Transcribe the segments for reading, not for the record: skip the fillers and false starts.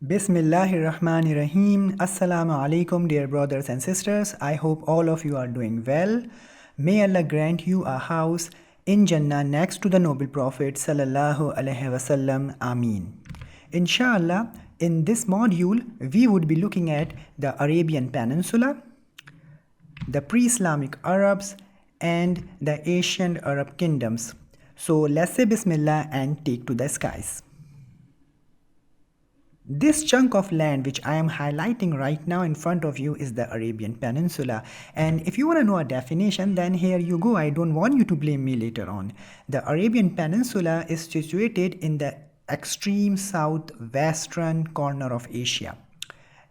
Bismillahirrahmanirrahim. Assalamu alaikum, dear brothers and sisters. I hope all of you are doing well. May Allah grant you a house in Jannah next to the noble Prophet Sallallahu Alaihi Wasallam. Ameen. Inshallah, in this module, we would be looking at the Arabian Peninsula, the pre-Islamic Arabs, and the ancient Arab kingdoms. So let's say Bismillah and take to the skies. This chunk of land which I am highlighting right now in front of you is the Arabian Peninsula, and if you want to know a definition, then here you go. I don't want you to blame me later on. The Arabian Peninsula is situated in the extreme southwestern corner of Asia.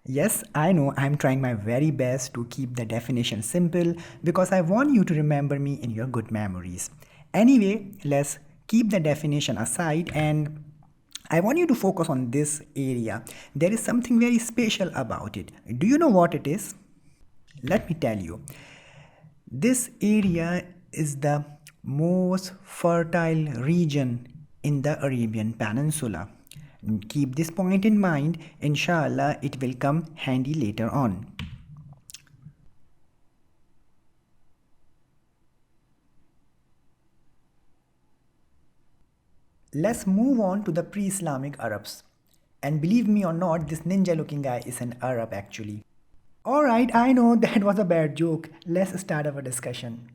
Yes, I know I'm trying my very best to keep the definition simple because I want you to remember me in your good memories. Anyway, let's keep the definition aside and I want you to focus on this area. There is something very special about it. Do you know what it is? Let me tell you. This area is the most fertile region in the Arabian Peninsula. Keep this point in mind. Inshallah, it will come handy later on. Let's move on to the pre-Islamic Arabs. And believe me or not, this ninja looking guy is an Arab actually. Alright, I know that was a bad joke. Let's start our discussion.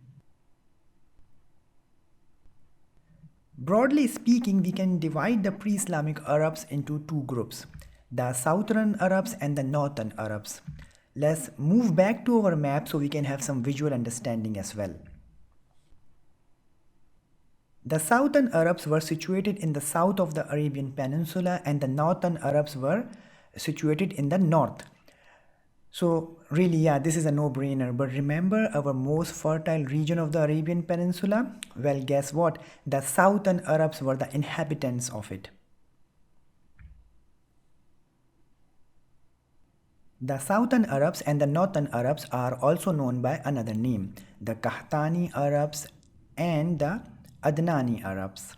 Broadly speaking, we can divide the pre-Islamic Arabs into two groups, the Southern Arabs and the Northern Arabs. Let's move back to our map so we can have some visual understanding as well. The Southern Arabs were situated in the south of the Arabian Peninsula and the Northern Arabs were situated in the north. So really, yeah, this is a no-brainer. But remember our most fertile region of the Arabian Peninsula? Well, guess what? The Southern Arabs were the inhabitants of it. The Southern Arabs and the Northern Arabs are also known by another name, the Qahtani Arabs and the Adnani Arabs.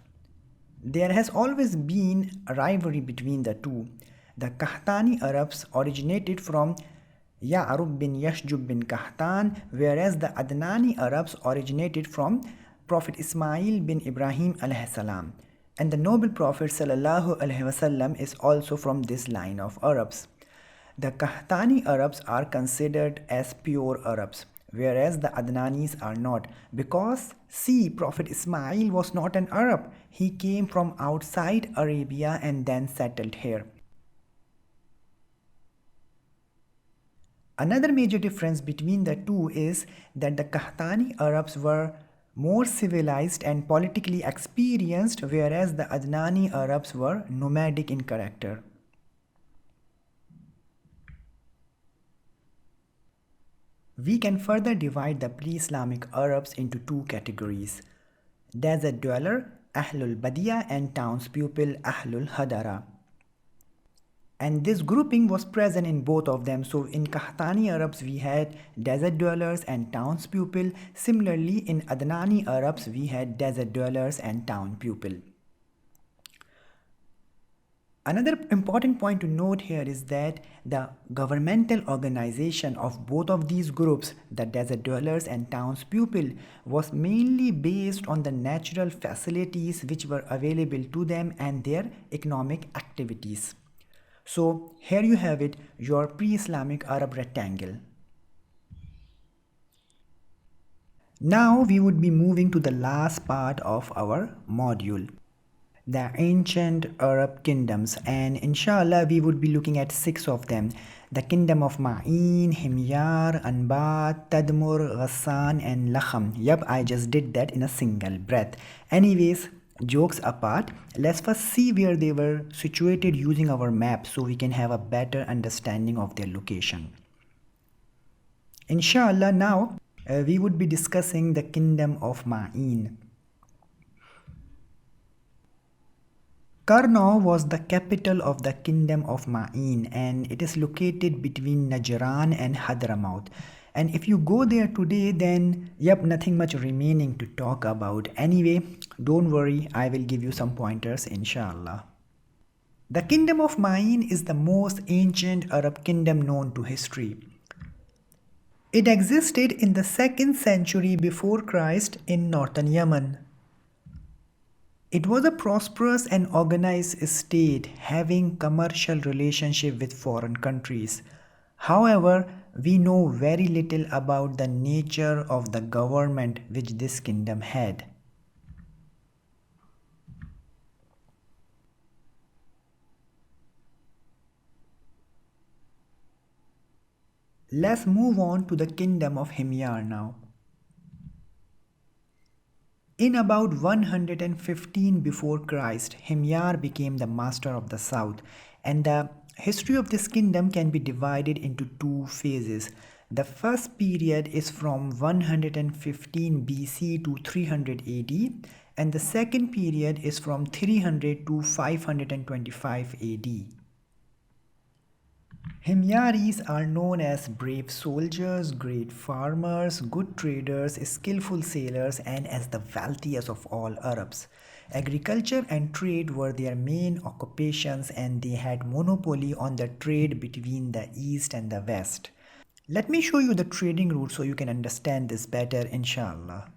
There has always been a rivalry between the two. The Qahtani Arabs originated from Ya'rub bin Yashjub bin Qahtan, whereas the Adnani Arabs originated from Prophet Ismail bin Ibrahim alayhi salam. And the noble Prophet sallallahu alaihi wasallam is also from this line of Arabs. The Qahtani Arabs are considered as pure Arabs, whereas the Adnanis are not, because see, Prophet Ismail was not an Arab. He came from outside Arabia and then settled here. Another major difference between the two is that the Qahtani Arabs were more civilized and politically experienced, whereas the Adnani Arabs were nomadic in character. We can further divide the pre-Islamic Arabs into two categories, desert dweller, Ahlul Badia, and townspeople, Ahlul Hadara. And this grouping was present in both of them. So in Qahtani Arabs we had desert dwellers and townspeople. Similarly in Adnani Arabs we had desert dwellers and townspeople. Another important point to note here is that the governmental organization of both of these groups, the desert dwellers and townspeople, was mainly based on the natural facilities which were available to them and their economic activities. So here you have it, your pre-Islamic Arab rectangle. Now we would be moving to the last part of our module, the ancient Arab kingdoms, and inshallah we would be looking at 6 of them. The kingdom of Ma'in, Himyar, Anbat, Tadmur, Ghassan and Lakham. Yup, I just did that in a single breath. Anyways, jokes apart, let's first see where they were situated using our map so we can have a better understanding of their location. Inshallah, now we would be discussing the kingdom of Ma'in. Karnaw was the capital of the kingdom of Ma'in and it is located between Najran and Hadramaut. And if you go there today, then yep, nothing much remaining to talk about. Anyway, don't worry, I will give you some pointers inshallah. The kingdom of Ma'in is the most ancient Arab kingdom known to history. It existed in the 2nd century before Christ in northern Yemen. It was a prosperous and organized state having commercial relationship with foreign countries. However, we know very little about the nature of the government which this kingdom had. Let's move on to the kingdom of Himyar now. In about 115 before Christ, Himyar became the master of the south, and the history of this kingdom can be divided into two phases. The first period is from 115 BC to 300 AD, and the second period is from 300 to 525 AD. Himyaris are known as brave soldiers, great farmers, good traders, skillful sailors, and as the wealthiest of all Arabs. Agriculture and trade were their main occupations, and they had monopoly on the trade between the east and the west. Let me show you the trading route so you can understand this better, inshallah.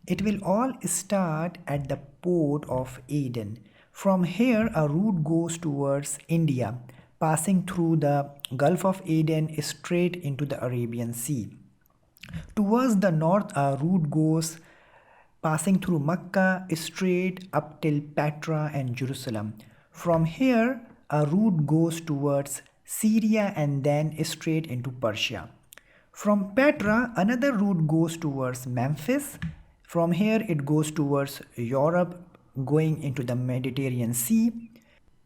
It will all start at the port of Aden. From here, a route goes towards India, passing through the Gulf of Aden straight into the Arabian Sea. Towards the north, a route goes passing through Mecca straight up till Petra and Jerusalem. From here, a route goes towards Syria and then straight into Persia. From Petra, another route goes towards Memphis. From here, it goes towards Europe, going into the Mediterranean Sea.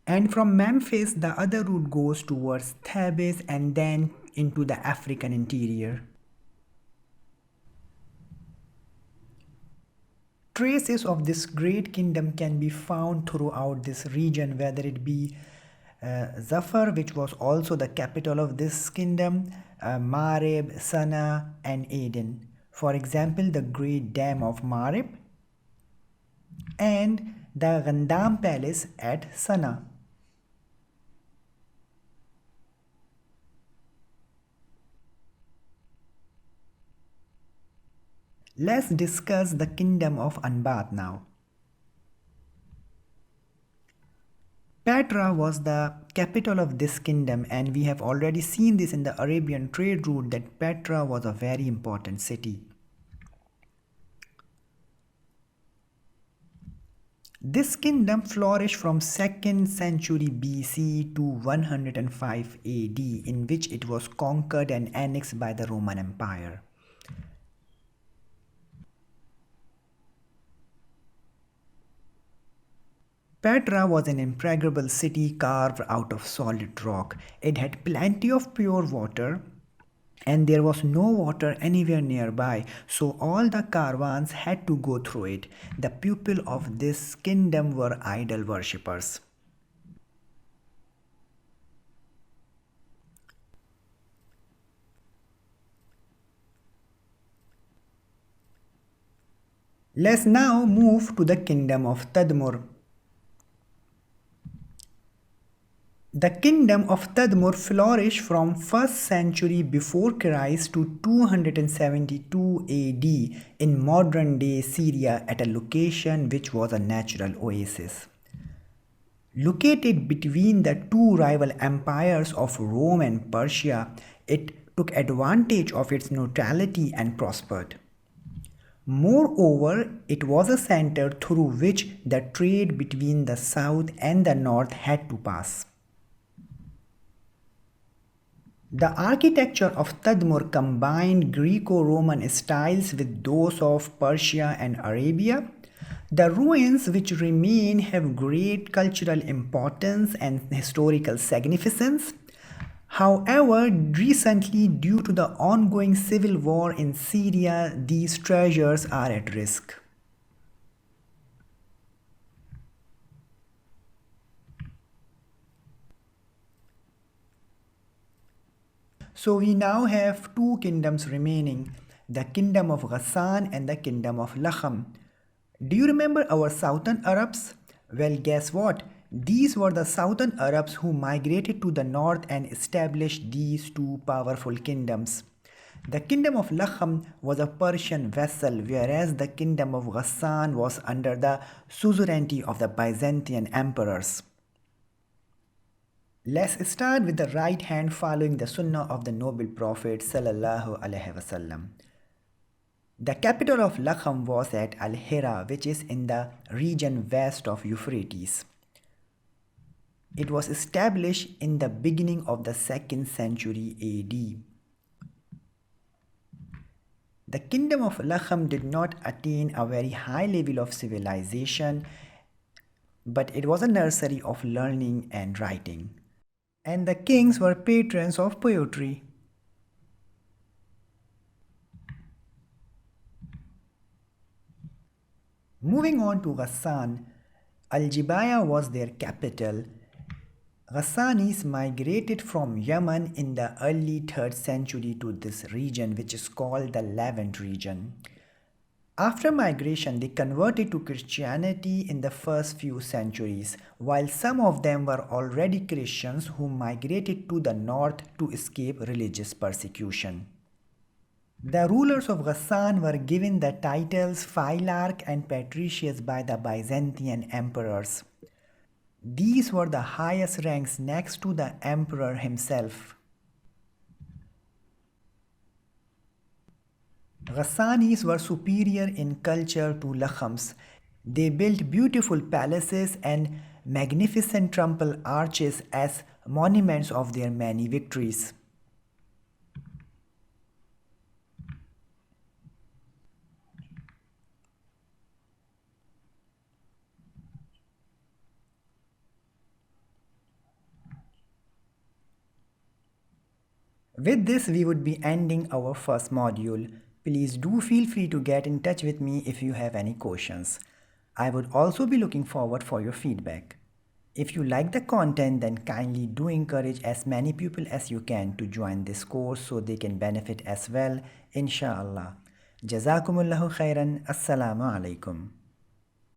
And from Memphis, the other route goes towards Thebes and then into the African interior. Traces of this great kingdom can be found throughout this region, whether it be Zafar, which was also the capital of this kingdom, Marib, Sana, and Aden. For example, the Great Dam of Marib and the Gandam Palace at Sana. Let's discuss the kingdom of Anbat now. Petra was the capital of this kingdom, and we have already seen this in the Arabian trade route that Petra was a very important city. This kingdom flourished from 2nd century BC to 105 AD, in which it was conquered and annexed by the Roman Empire. Petra was an impregnable city carved out of solid rock. It had plenty of pure water, and there was no water anywhere nearby, so all the caravans had to go through it. The people of this kingdom were idol worshippers. Let's now move to the kingdom of Tadmur. The kingdom of Tadmur flourished from 1st century before Christ to 272 AD in modern-day Syria at a location which was a natural oasis. Located between the two rival empires of Rome and Persia, it took advantage of its neutrality and prospered. Moreover, it was a center through which the trade between the south and the north had to pass. The architecture of Tadmur combined Greco-Roman styles with those of Persia and Arabia. The ruins which remain have great cultural importance and historical significance. However, recently, due to the ongoing civil war in Syria, these treasures are at risk. So we now have two kingdoms remaining, the kingdom of Ghassan and the kingdom of Lakham. Do you remember our southern Arabs? Well, guess what? These were the southern Arabs who migrated to the north and established these two powerful kingdoms. The kingdom of Lakham was a Persian vassal, whereas the kingdom of Ghassan was under the suzerainty of the Byzantine emperors. Let's start with the right hand following the sunnah of the noble Prophet sallallahu alaihi wasallam. The capital of Lakham was at Al-Hira, which is in the region west of Euphrates. It was established in the beginning of the 2nd century AD. The kingdom of Lakham did not attain a very high level of civilization, but it was a nursery of learning and writing. And the kings were patrons of poetry. Moving on to Ghassan, Al-Jibaya was their capital. Ghassanis migrated from Yemen in the early 3rd century to this region, which is called the Levant region. After migration, they converted to Christianity in the first few centuries, while some of them were already Christians who migrated to the north to escape religious persecution. The rulers of Ghassan were given the titles Phylarch and Patricius by the Byzantine emperors. These were the highest ranks next to the emperor himself. Ghassanis were superior in culture to Lakhams. They built beautiful palaces and magnificent temple arches as monuments of their many victories. With this, we would be ending our first module. Please do feel free to get in touch with me if you have any questions. I would also be looking forward for your feedback. If you like the content, then kindly do encourage as many people as you can to join this course so they can benefit as well, inshallah. Jazakumullahu khairan. Assalamu alaikum.